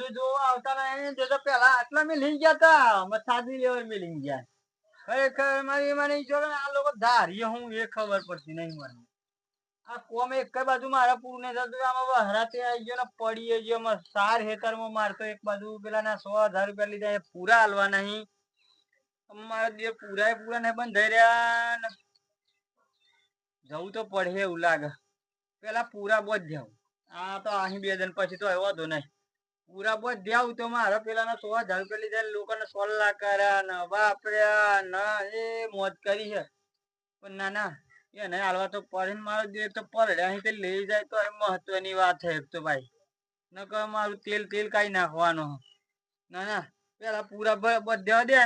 બાજુ જો આવતા નહીં તે તો પેલા આટલા મિલી ગયા તા મસાજી લેવલ મિલી ગયા ખરેખર મારી મને જોડે આ લોકો ધારીએ હું એ ખબર પડતી નહીં મને આ કોમ એક બાજુ મારા પૂરું નહીં થતું આમાં હરાતે આવી ગયો ને પડીએ ગયો એમાં સાર હેતરમાં મારતો એક બાજુ પેલા ના 100,000 રૂપિયા લીધા એ પૂરા હાલવા નહીં મારા દિવસ પૂરા નહીં બંધ થઈ રહ્યા ને જવું તો પડે એવું લાગે પેલા પૂરા બોધ જાવ આ તો અહીં 2 દિન પછી તો આવ્યો હતો નહીં પૂરા બોધ જાવ તો મારા પેલા ના 100,000 રૂપિયા લીધા લોકોને 16 લાખ કર્યા ને વાપર્યા ના એ મોજ કરી છે પણ ના એને હાલવા તો પડે મારો દેહ તો પડે અહીં લઈ જાય તો મહત્વની વાત છે તો ભાઈ નકર મારું તેલ કઈ નાખવાનો ના પેલા પૂરા બધા દે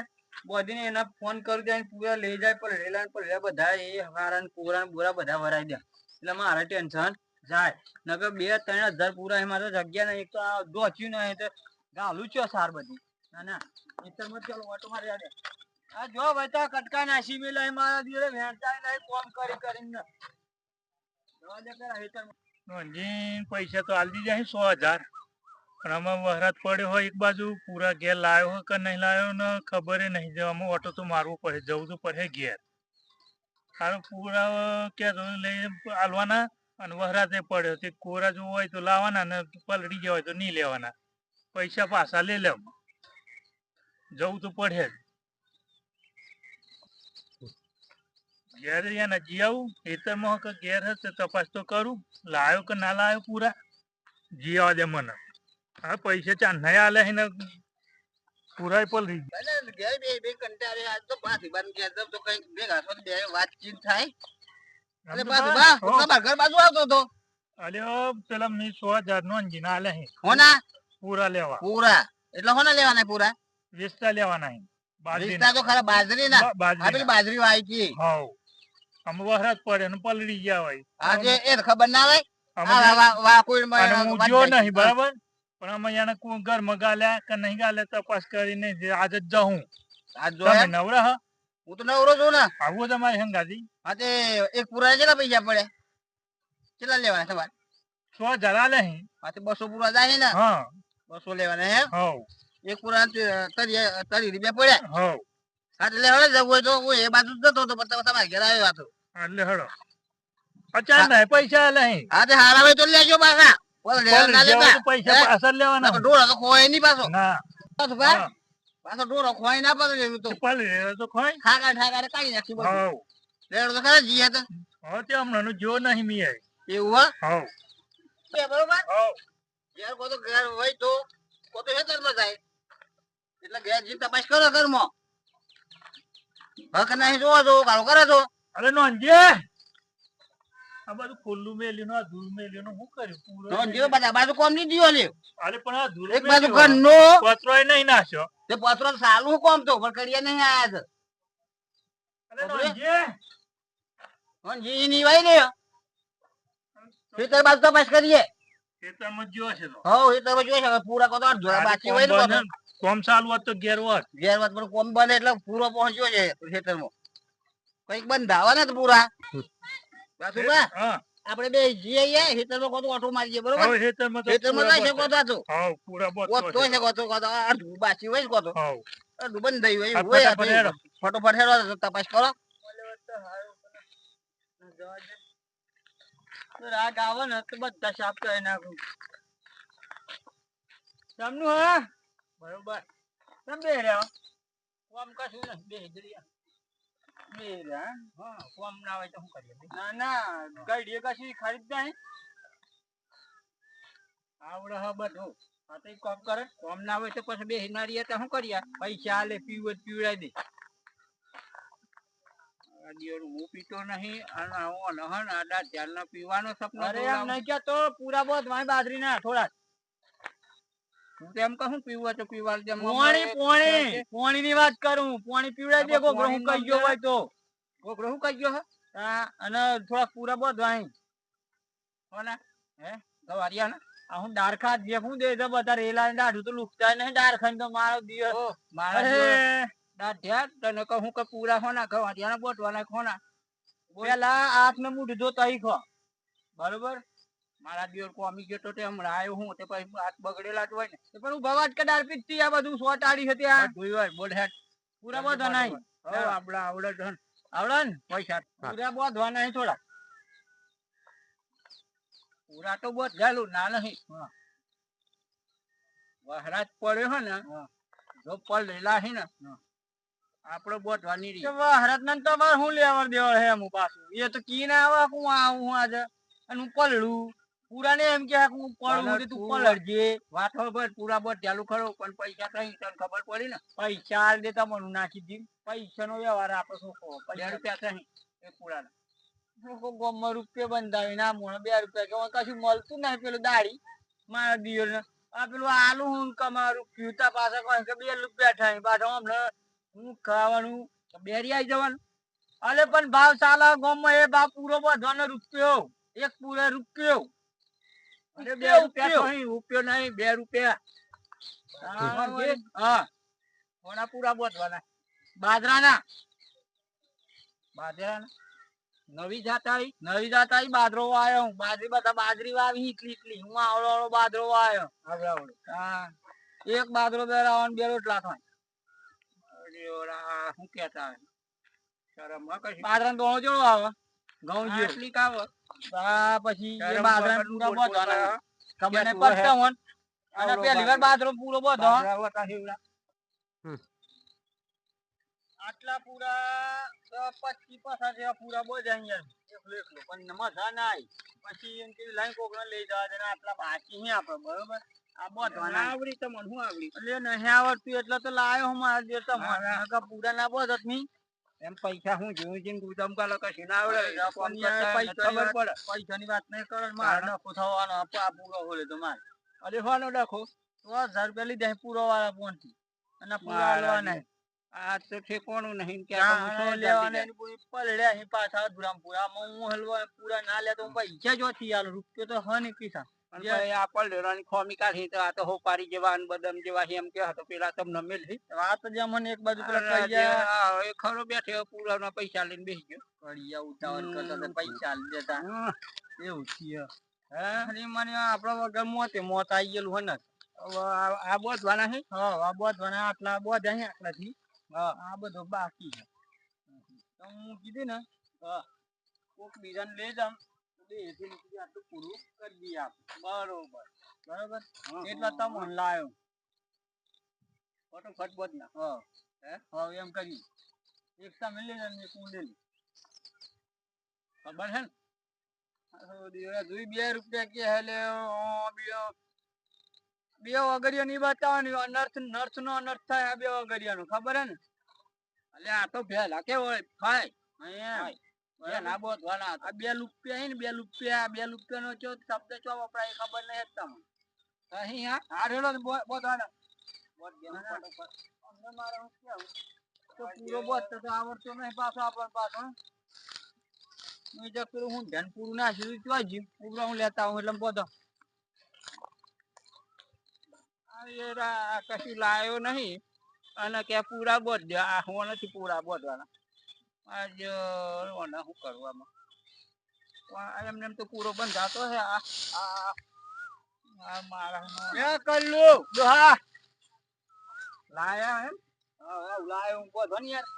બધીને એના ફોન કરી દે પૂરા લઈ જાય પડેલા બધા એ હારા પૂરા બોરા બધા ભરાઈ દે એટલે મારે ટેન્શન જાય નકર 2-3 હજાર પૂરા એમાં તો જગ્યા નહીં એક તો આ દોચ્યું નહીં તો ગાલું છો સાર બધી ના એટલમાં ચાલો ઓટો મારી આડે આ જો ભાઈ તો કટકા નાસી મેલા મારા દીરે વેચાય નહીં કોમ કરીને જવા દે કરા હેતર નોંધી પૈસા તો આલી દીધા 100,000 પણ આમાં વહરાત પડ્યો હોય એક બાજુ પૂરા ઘેર લાવ્યો હોય કે નહીં લાવ્યો ને ખબર નહીં જવામાં ઓટો તો મારવો પડે જવું તો પડે ઘેર સારું પૂરા ક્યાં લઈ આલવાના અને વહરાતે પડ્યો તે કોરા જો હોય તો લાવવાના ને પલડી ગયા હોય તો નહીં લેવાના પૈસા પાછા લઈ લેવ જવું તો પડે જ ઘેર યાને જી આવું ખેતરમાં કે ઘેર હશે તપાસ તો કરું લાવ્યો કે ના લાવ્યો પૂરા જી આવવા દે મને હા પૈસા ચાંદ નહીં આલે ને પૂરા પલરી વાતચીત થાય પેલા મેં 100,000 નો અંજીના આલે પૂરા લેવા પૂરા એટલે હોના લેવાના પૂરા વેચતા લેવાના વેચતા તો ખરા બાજરી ના બાજરી વાય છે હાઉ આમ વહરાત પડે ને પલળી ગયા હોય આજે એ ખબર ના હોય નહીં બરાબર પણ અમે અહીંયા ઘરમાં ગાલ્યા કે નહીં ગાલ્યા તપાસ કરીને આજ જ જાઉં તમે નવરા હા હું તો નવરો છું ને આવું તમારી હંગાતી હા તે એક પૂરા કેટલા પૈસા પડે કેટલા લેવાના તમારે 100,000 આલે હા તે 200 પૂરા જાય ને હા 200 લેવાના હે હાઉ એક પૂરા 30 રૂપિયા પડ્યા હાઉ હા એટલે હવે જવું હોય તો હું એ બાજુ જતો હતો પણ તમારે ઘેર આવ્યો હતો એટલે હડો અચાનક નહીં પૈસા નહીં હા તે હારા હોય તો લેજો પાછા પૈસા પાછા લેવાના ઢોરો તો ખોવાય નહીં પાછો ના પાછો ઢોરો ખોવાય ના પાછો તો પલળી તો ખોઈ ઠાકા કાઢી નાખી હાઉ લેડો તો ખરા જી હતા હા તે હમણાં જો નહીં મી આવી એવું હાઉ બરોબર હાઉ ઘેર કો તો ઘેર હોય તો કો તો હેતરમાં જાય એટલે ઘેર જી તપાસ કરો ઘરમાં હક નહીં જોવા દો કાળો કરે તો અરે નોંધે આ બધું ખુલ્લું મેલ્યું આ ધૂળ મેલ્યું શું કર્યું પૂરો જો બધા બાજુ કોમ નહીં દિયો લે અરે પણ આ ધૂળ એક બાજુ ઘરનો પતરોય નહીં નાખ્યો તે પત્રો સાલું કોમ તો પણ કડિયા નહીં આયા અરે નોંધે જી ની વાય લે ખેતર બાજુ તપાસ કરીએ ખેતરમાં જો છે તો હો એ તો જોઈ શકે પૂરા કો તો જોડા બાકી હોય ને કોમ ચાલુ હોત તો ઘેર હોત પણ કોમ બને એટલે પૂરો પહોંચ્યો છે ખેતરમાં કઈક બંધાવા ને પૂરા હા આપણે બે જઈએ ખેતરમાં કોતો ઓટો મારીએ બરોબર હવે ખેતરમાં જાય છે કોતો તો હા પૂરા બોત તો છે કોતો અડધું બાકી હોય કોતો અડધું બંધ થઈ હોય ફટોફટ હેડો તપાસ કરો રાગ આવે ને તો બધા સાફ કરી નાખું તમનું હા બરોબર તમે બે રહ્યા કોમ કશું ને બે રહ્યા હા કોમ ના હોય તો શું કરીએ ના ગાડીએ કશી ખરીદતા હે આવડે હા બધું હા તો કોમ કરે કોમ ના હોય તો પછી બે હિનારી હતા શું કરીએ પૈસા આલે પીવડાવી દે હું પીતો નહીં અને આડા ધ્યાન પીવાનો સપનો અરે એમ નહીં કેતો પૂરા બહુ મારી બાજરી ના થોડા હું તો એમ કહું પીવું તો પીવા પોણી ની વાત કરું પોણી પીવડાવી દે ગોગરો હું કહી ગયો હોય તો ગોગરો હું કહી ગયો હા અને થોડા પૂરા બહુ વાય હોને હે ગવારિયા ને આ હું ડારખા જે હું દે તો બધા રેલા દાઢું તો લુકતા નહીં ડારખા તો મારો દિવસ મારા દાઢ્યા તને કહું કે પૂરા હોના ગવારિયા બોટવાના ખોના પેલા આંખ ને મૂઢ જો તઈ ખો બરોબર મારા દિવસ કોમી ગયો તો તે હમણાં આવ્યો હું તે પછી હાથ બગડેલા જ હોય ને. તો પણ હું ભવાટ કે ડાળપીટ થી આ બધું સો ટાળી હતી આ બધું હોય બોલ હેડ. પૂરા બધો નહીં હવે આપડે આવડે જ હન. આવડે ને પૈસા પૂરા બધો નહીં થોડા પૂરા તો બહુ જાલું ના નહીં. હા. વહરાજ પડ્યો હે ને હા. જો પલ લેલા હે ને આપડે બહુ ધવાની કે રહી. વહરત ને તો મારે હું લેવડ દેવડ હે હું પાછું એ તો કી ના આવે હું આવું આજે અને હું પલડું પૂરા ને એમ કે હું પડું તે તું પલડજે વાત હોય બસ પૂરા બહુ ચાલુ ખરો પણ પૈસા કઈ તને ખબર પડી ને. પૈસા આલ દેતા મને નાખી દી પૈસા નો વ્યવહાર આપડે શું કહો 2 રૂપિયા કઈ એ પૂરા ગોમમાં રૂપિયા બંધાવી ના મોણ 2 રૂપિયા કે કશું મળતું નહીં પેલું દાડી મારા દિયર ને આ પેલું આલુ હું કમારું પીવતા પાછા કોઈ કે 2 રૂપિયા થાય પાછા હમણાં હું ખાવાનું બેરી આવી જવાનું. અલે પણ ભાવ ચાલે ગોમમાં એ ભાવ પૂરો બધવાનો રૂપિયો એક પૂરે રૂપિયો અરે 2 રૂપિયો, રૂપિયા નહીં રૂપિયો નહીં 2 રૂપિયા. હા, સમજે? હા કોના પૂરા બોધવાના બાજરાના બાજરાના નવી જાત આવી. નવી જાત આવી બાજરો વાયો હું બાજરી બધા બાજરી વાવી એટલી હું આવડો આવડો બાજરો વાયો આવડે આવડે. હા એક બાજરો બેરાવાનો 2 રોટલા થાય અરે ઓલા શું કહેતા હોય શરમ માં કશું. બાજરાનો દોણો જેવો આવે ઘઉં જેવો આટલી કાવ આ પછી એ શરમ બાજરા વગરનું પૂરા બોલ બોલ બોધવાના કરે. ખબર નહીં ક્યાં તું પડતા હોન અને આવડો પહેલી વાર બાજરો પૂરો બોધો બાજરા હોતા હેવડા. આટલા પૂરા 25 જેવા પૂરા બોધ અહીંયા એકલો એકલો પણ મજા ના આવી પછી એમ કે લાઈન કોકને લઈ જવા દે ને આટલા બાકી નહીં આપડે બરોબર આ બોધવાના આવડી તો મને શું આવડી. એટલે નહીં આવડતું એટલે તો લાયો હું મારા જે તમારા પૂરા ના બોધ નહીં એમ પૈસા હું જોઉં છું ગુદામ કાલે કશું ના આવડે. અરે કોમ પણ યાર કરતા પૈસાની ખબર પડે. પૈસાની વાત નહીં કરો ને મારે નફો થવાનો આ પૂરો હોય તો મારે અરે હોનો ડખો તો 1000 રૂપિયા લીધા છે પૂરો વાળા પહોંચી અને પૂરા હાલવા નહીં આ તો ઠેકોણું નહીં કે લેવાના એની પૂરી પલડ્યા અહીં પાછા અધૂરામાં પૂરા હું હલવા પૂરા ના લે તો હું પૈસા જોથી આલું રૂપિયો તો હ નહીં પીસા આ પલડેરાની ખોમી કાઢી તો આ તો હોપારી જેવા અને બદામ જેવા એમ કે હતો પેલા તમને મેલી. વાત જ મને એક બાજુ પેલા કહી ગયા એ ખરો બેઠે પૂરા પૈસા લઈને બેસી ગયો. કડિયા ઉતાવળ કરતા હતા પૈસા આલી દેતા હમ. એવું છે હે મને આપડા વગર મોત આવી ગયેલું હોય ને હવે આ બોધવાના છે. હા આ બોધવાના આટલા બોધ અહીં આટલાથી આ બધો બાકી છે તો હું કીધું ને કોક બીજાને લઈ જામ આટલું પૂરું કરી દઈએ આપ બરોબર બરોબર એટલા તમને લાયો ફટોફટ બોધ ના. હવે એમ કરી એક તમે લઈ જાય એક હું લઈ ખબર છે ને જોઈ 2 રૂપિયા કે હેલે બે વગરિયા ની બતાવવાની અનર્થ નર્થ નો અનર્થ થાય આ 2 વગરિયા નું ખબર હે ને એટલે આ તો ભેલા કે હોય ખાય અહીંયા ના બોધવાના આ 2 રૂપિયા હે ને 2 રૂપિયા નો ચો શબ્દ ચો વપરાય એ ખબર નહીં તમને અહીં હા આ રેડો બોધવાના અમને મારે હું કેવું તો પૂરો બોધતો તો આવડતો નહીં પાછો આપણને પાછો હું જો પેલું હું ધ્યાન પૂરું ના સીધું તો જ પૂરો હું લેતા આવું એટલે બોધો કશું લાયો નહીં અને કે પૂરા બોધ દે. આ હું નથી પૂરા બોધવાના આજ ઓને શું કરવામાં એમને એમ તો પૂરો બંધાતો હે. આ મારા કરી લો દોહા લાયા એમ લાયો હું બોધો ને યાર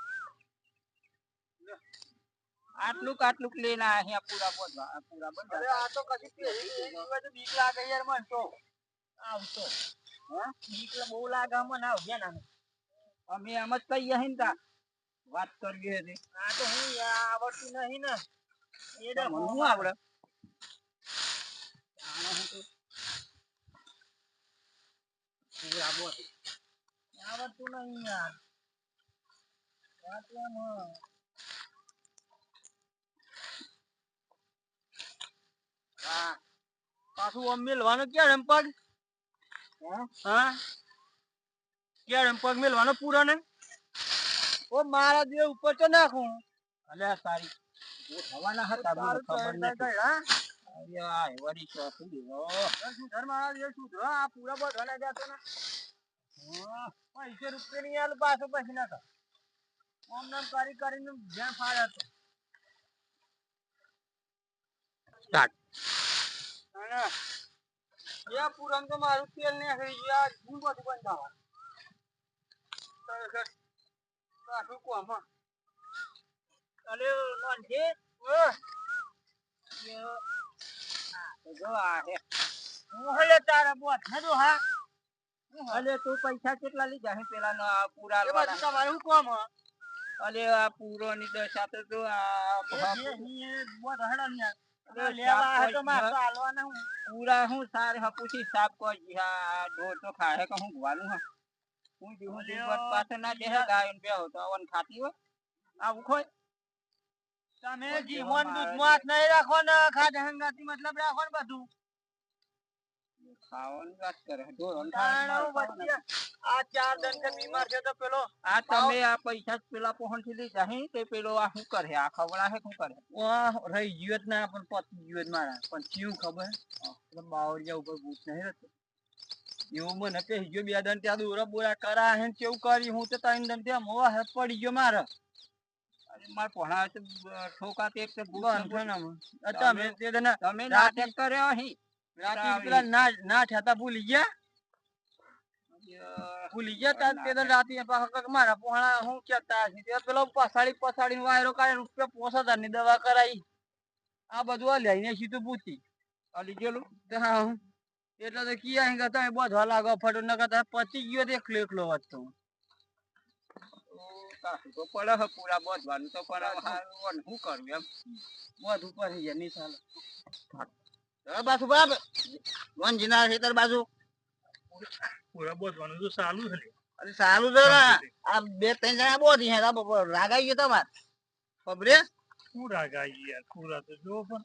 આટલું લઈને અહીંયા પૂરા બોધવા પૂરા બંધા. અરે આ તો કદી બીક લાગે યાર મને તો આવતો બીક બહુ લાગે મને આવ ગયા ના અમે એમ જ કહીએ ને તા વાત કરવી હતી. આ તો હું આવડતું નહીં ને એ શું આવડે પૂરા બોધ આવડતું નહીં યાર વાત એમ હા પાછું આમ મેલવાનું ક્યારે એમ પગ હા ક્યારે એમ પગ મેલવાનો પૂરો ને ઓ મારા જે ઉપર તો નાખું અલ્યા તારી થવાના હતા મને ખબર નથી. આ વળી તો શું દેવો સુધર મારા જે સુધરો આ પૂરા બધવાના જતો ને પૈસે રૂપિયા ની આલ પાછો પછી ના કર આમ નામ કરીને જ્યાં ફાળે હતો સ્ટાર્ટ અને યા પૂરમ તો મારું તેલ ને થઈ ગયા હું બધું બંધાવા ખરેખર કાઠું કોમ અલે નોંધે જો આ હે હું હલે તારા બોત હજો હા અલે તું પૈસા કેટલા લીધા હે પેલા ના પૂરા એ બધું તમારે હું કોમ અલે આ પૂરો ની દશા તો જો આ બોત હડા ને લેવા હે તો મારે તો હાલવાના હું પૂરા હું સારે હપુસી સાફ કોઈ હા ઢોર તો ખાહે કે હું ગવાનું હા હું જીવું જીવત પાસે ના દેહે ગાય ને બેહો તો અવન ખાતી હોય આવું ખોય તમે જીવન દૂધમાં હાથ નહીં રાખો ને ખાધા હંગાતી મતલબ રાખો ને બધું ખાવાની વાત કરે ઢોર આ 4 દન કે બીમાર છે તો પેલો આ તમે આ પૈસા પેલા પહોંચી લીધા હે તે પેલો આ શું કરે આ ખવડા હે શું કરે રહી ગયો જ ના પણ પતી ગયો જ મારા પણ કેવું ખબર બાવળિયા ઉપર ભૂત નહીં રહેતો એવું મને પેહી ગયો 2 દન ત્યાં દોરા બોરા કરા હે કેવું કરી હું તો 3 દન ત્યાં મોવા હાથ પડી ગયો મારે માર ભણા ઠોકા તે તમે તે દન તમે નાટક કર્યો હી રાતી પેલા ના ઠેતા ભૂલી ગયા તા તે દન રાતી મારા પોહણા હું કેતા છે તે પેલો પસાડી વાયરો કાઢે રૂપિયા 5000 ની દવા કરાઈ આ બધું લઈને સીધું પૂછી અલી ગયેલું હા એટલે તો કિયા હે તમે બધવા લાગો ફટો ન કરતા પચી ગયો તો એકલો વધતો તો પડે હે પૂરા બધવાનું તો પણ શું કરવું એમ બધ ઉપર થઈ જાય નહીં ચાલે બાજુ બાપ વંજીના ખેતર બાજુ પૂરા બોધવાનું તો ચાલુ છે અરે સારું છે ને આ 2-3 જણા બોધી હે રાગાઈ ગયો તમાર ખબરે શું રાગ આવી યાર પૂરા તો જો પણ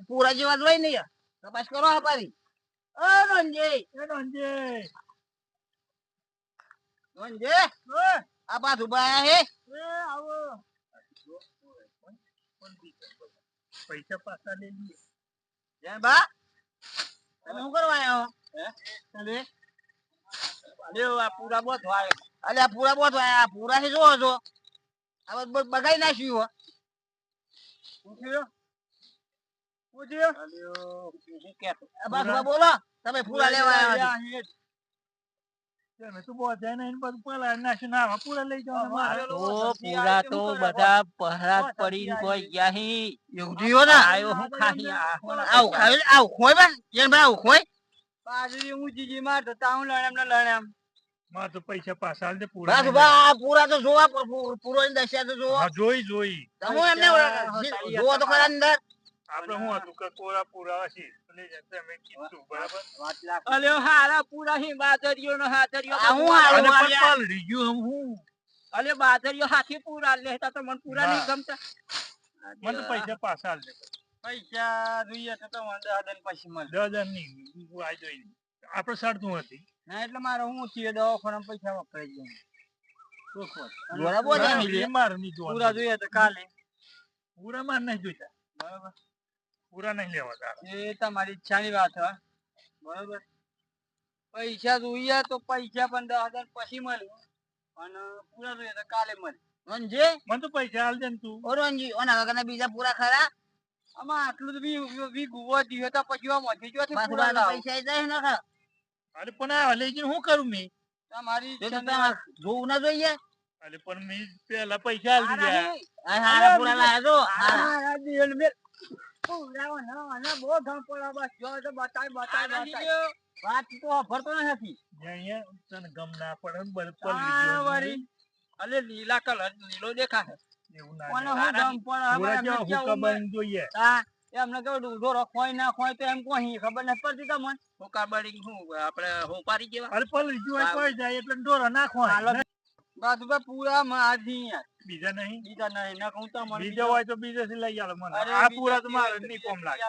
પૂરા જેવા જ હોય ને યાર તપાસ કરો હપારી રંજે આ પાછું બાયા હે આવો પૈસા પાછા લઈ લઈએ જય બા તમે શું કરવા આવ્યા હો આ પૂરા બધવા અલે આ પૂરા બોત આ પૂરા થી જોવો છો આ બગાઈ નાખ્યું બોલો તમે પૂરા લેવા આવ્યા તું બહુ જાય ને બધું પેલા નાખીને આવા પૂરા લઈ જવાના પૂરા તો બધા પહરાત પડીને કોઈ ગયા હી એવું થયો ને આયો હું ખાહી આવ ખોય બા જેન ભાઈ આવ ખોય બાજરી ઊંચી માં તો તાઉ લણેમ માં તો પૈસા પાછા આલ દે પૂરા બસ બા પૂરા તો જોવા પૂરો ની દશા તો જોવા જોઈ તમે એમને જોવો તો ખરા અંદર આપણે હું હતું કે પૂરા હશે લઈ જતા અમે કીધું બરાબર અલે હારા પૂરા હી બાદરીઓ નો હાથરીઓ આ હું હારું અને પલડી ગયું હું અલે બાદરીઓ હાથી પૂરા લેતા તો મન પૂરા નહીં ગમતા મને તો પૈસા પાછા આલ દે પૈસા જોઈએ તો 10 દન પછી મળે 10,000 ની હું આ જોઈ આપણે શરતું હતી ના એટલે મારે હું થયો દવાખાના પૈસા વપરાઈ ગયા પૂરા જોઈએ તો કાલે પૂરા માર નહીં જોઈતા બરાબર પૂરા નહીં લેવા તારા એ તમારી ઈચ્છાની વાત હે બરાબર પૈસા જોઈએ તો પૈસા પણ 10,000 પછી મળે અને પૂરા જોઈએ તો કાલે મળે રંજે મને તો પૈસા આલ દે ને તું ઓ રંજી ઓના કાકાના બીજા પૂરા ખરા આમાં આટલું તો વી ગુવો દીયો તો પછી આ મોથી જો પૂરા પૈસા જાય ને ખા અરે પણ આ લઈ જઈને શું કરું મેં તમારી જોવું ના જોઈએ અરે પણ મેં પેલા પૈસા આલ દીધા હારા પૂરા લાયા જો હારા દીલ મે પૂરા ના બહુ ધમ પડા બસ જો તો બતાય વાત તો ફરતો નથી અહીંયા તને ગમ ના પડે ને બળ વરી અલે લીલા કલર લીલો દેખાય એવું ના કોને હું ધમ પડા ખબર જોઈએ એમને કેવું ઢોરો ખોઈ ના ખોઈ તો એમ કોઈ ખબર નથી પડતી તમને હોકા બળી હું આપણે હોપારી જેવા અરે પલડી ગયું કોઈ જાય એટલે ઢોરો નાખો બસ પૂરા મારી બીજા નહીં ના કહું તો બીજો હોય તો બીજે થી લઈ આલો મને આ પૂરા તો મારે નહીં કોમ લાગે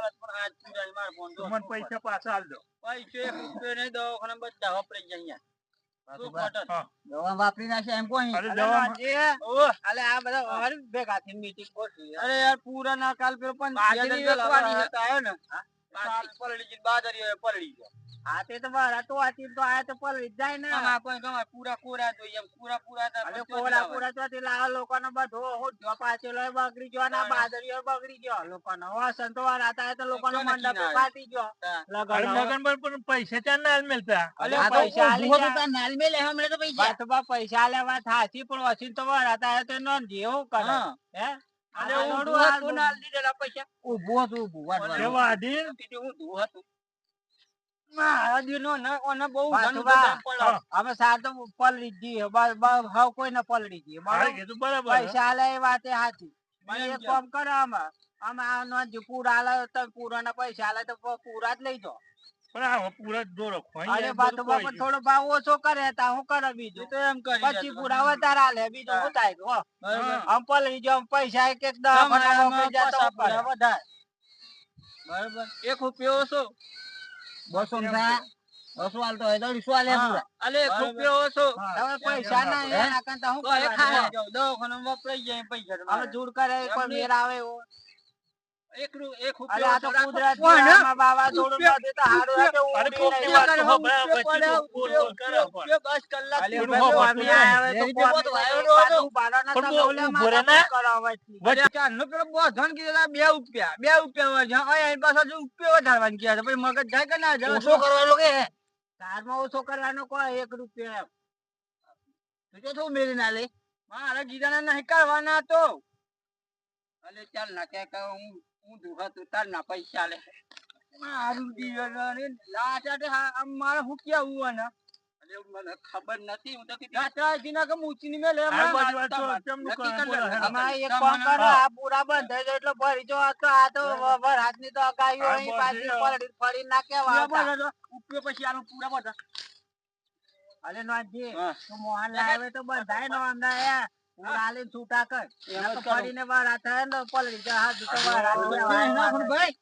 મને પૈસા પાછા આલ દો પૈસે રૂપિયો નહીં દવાખાના બધા વપરાઈ જાય દવા વાપરી નાખે એમ કોઈ અરે દવા અલે આ બધા ભેગા થઈને મીટિંગ ગોઠવી અરે યાર પૂરા ના કાલ પેલો પણ આવ્યો ને પલડી ગઈ બાદરી પલડી ગયો હા તે તો બરાબર તો આથી તો આયા તો પલળી જ જાય ને આમાં કોઈ ગમે પૂરા કોરા જોઈએ એમ પૂરા તો અરે ચોથી કોરા લાવવાના. પૂરા ચોથી લાવો લોકોનો બધો જો પાછેલો બગડી ગયો ને બાદરીઓ બગડી ગયો લોકોનો વાસણ તો રાતા તો લોકોનો કોઈ નક્કી મંડપ ના ફાટી ગયો હા. અરે લગન લગન પર પણ પૈસા ચાર ના મળતા અલે આ તો પૈસા આલી ઊભું જા. તો નાલ મેલે હમણે તો પૈસા. પૈસા લેવા થાતી પણ વસીન તો રાતા તો નો જેવું કરે હા. હે અલે આ ઊભું થોડું આ હતું ને આલી દીધેલા પૈસા. ઊભું હતું ઊભું. એ વાડી કીધું ઊભું હતું. મારા દીનો ને ઓને બહુ વાસુબા, ઘણું બધું પડે. હા. હવે સાર તો પલળી જ જઈએ હવે કોઈ ને પલળી જઈએ હા, બરોબર એ તો બરાબર પૈસા લે એ વાતે સાચી પણ એમ એક કેમ? કામ કરો આમાં આનો જે પૂરા આલે તો પૂરાના પૈસા આલે તો પૂરા જ લઈ જાઓ પણ આ પૂરા જો રખો અરે બાતો બાપા થોડો ભાવ ઓછો કરે તા હું કરે એ બીજું તો એમ કરી પછી દેતો. પૂરા વધારે આલે બીજું શું થાય હો બરોબર. આમ પલળી જાઓ પૈસા એક એક તમારામાં દવાખાના જાય તો પાછા શું કરે? પૂરા વધારે. બરોબર. 1 રૂપિયો ઓછો. 200 થા 200 આલતો હોય તો 200 આલે હા. પૂરા. અલે 1 રૂપિયો ઓછો. હવે પૈસા ના હે? એના કરતા હું તો એ કરવાનું? ખાય જાવ. દવાખાનામાં વપરાઈ જાય પૈસા હવે તમારા. જૂડ કરે કોઈ એમની- મેર આવે એવો એક અરે રૂપિયો આ તો ઓછો રાખો. કુદરતી કોણ, હે? આમાં વાવાઝોડું નથી તો હારું હે કે અરે ઉડી કોકની નહીં વાત જાય. તો હોભળા પછી બોલ બોલ કરે પણ. રૂપિયો 10 કલાક અલે એનું ભાઈ હોભળ કોમી તો આયા હોય તો એની જેવો તો કોમી આવ્યો તો નહોતો. પાછું ભાડાના પણ તમે બહુ ઓલા ઊભો રહે માથા ને. પર કરો વચ્ચે. અરે ચારનો પેલો બોધન કીધેલા 2 રૂપિયા. 2 રૂપિયા હોય છે. અહીંયા એની પાસે હજુ રૂપિયો વધારવાનું કહે છે. પછી મગજ જાય કે ના જાય? ઓછો કરવાનો કે તારમાં ઓછો કરવાનો કોઈ 1 રૂપિયો એમ. તું જો તું મેરી ના લે. મારા ગીરાને નહીં કરવાના તો. અલે ચાલ ના કે હું દુખા તું તાર ના પૈસા લે. મારું જીવન લાચાટે આમ મારે હું કેવું આને? અલે મને ખબર નથી. હું તો કીધું લાચા જીના કે મૂચીની મેલે આ બધી વાત તો કેમનું નક્કી કરે? કરી બોલો, લે. હેડો. આમાં એક તમને- કામ કરો આ પૂરા બંધ થઈ જાય એટલે ભરી જો આ તો વરસાદની તો અગાઈઓ હા, અહીં બસ પાછી એ. પલળી ફરી ના કેવા પૂરા આવતા. બધા તો ઉપયોગ પછી આનું પૂરા બધા. અરે નોંધજી હા. તો મોહન લાવે તો બંધાય નો અંદર એ પૂરા આલીને છૂટા કર એમ જ નકર કરું. ફરીને વરસાદ થાય ને તો પલળી જાય હાથ તો વરસાદ તો લેવા એના આવ્યા. પણ ભાઈ.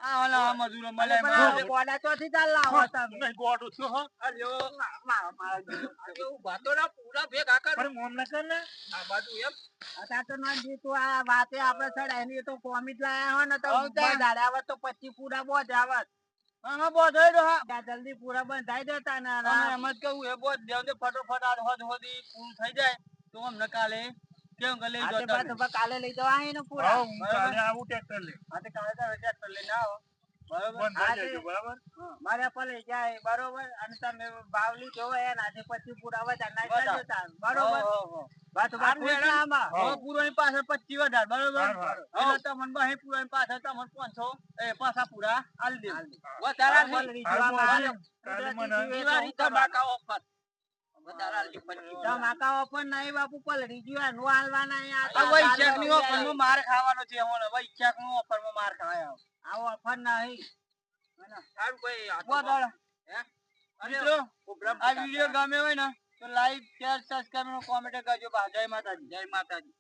આ ઓલા મજૂરો અરે મળે પણ આ કોડા ચોથી ચાલ લાવો તમે નહીં ગોળો થયો હો. અલ્યો મારા અરે ઉભા તો ના પૂરા ભેગા કર. પણ મોમ ના કર ને. આ બાજુ એમ અત્યારે તો નોંધજી તું આ વાતે આપણે ચડાય ની તો કોમી જ લાયા હો ને તો આવતા. બધાડે આવત તો 25 પૂરા બોજ આવત હા હા બોધ હોય તો હા. ત્યાં જલ્દી પૂરા બંધાઈ દેતા ને અમે એમ જ કહું એ બોધ દેવ ને ફટોફટ આ હોદ હોદી પૂરું થઈ જાય તો અમને કાલે કેમ કે લઈ આજે જતા પાછું કાલે લઈ જવા આવીને હા, પૂરા હું કાલે આવું ટ્રેક્ટર લઈ. હા તે કાલે તો ટ્રેક્ટર લઈને આવો બરોબર. બંધ હા, થઈ તે- જજો, બરાબર? મારે પલે જાય બરોબર અને તમે ભાવ લીધો હોય એના થી પછી પૂરા વધારે ના વધારે. કરજો તાર બરોબર વાત વાત આમ ખુશ મેડમ. ના આમાં હા. હવે પૂરો ની પાછળ 25 વધારે બરોબર. હારું, હારું. એટલે તમને બહી પૂરો ની પાછળ તમને 500 એ પાછા પૂરા આલી દે. વધારે આ આલી. પલળી હારું, જવામાં મોહન. આવે. કાલે કુદરતી મને- જીવ એટલે દિવાળી શું કરવાનું? ધમાકા ઓફર. વધારે આલી 25. ધમાકા પણ નહીં બાપુ પલળી ગયું એનું હાલવાના અહીંયા આ આ વૈશાખ ની દાળ ઓફર માં માર ખાવાનો છે હમણાં. વૈશાખ નું ઓફર માં માર ખાયા. આવો ઓફર નહીં સારું ભાઈ આ તો બોલ. હે? મિત્રો આ વિડિયો ગમે હોય ને તો લાઈક શેર સબસ્ક્રાઇબ અને કોમેન્ટ કરજો. જય માતાજી. જય માતાજી.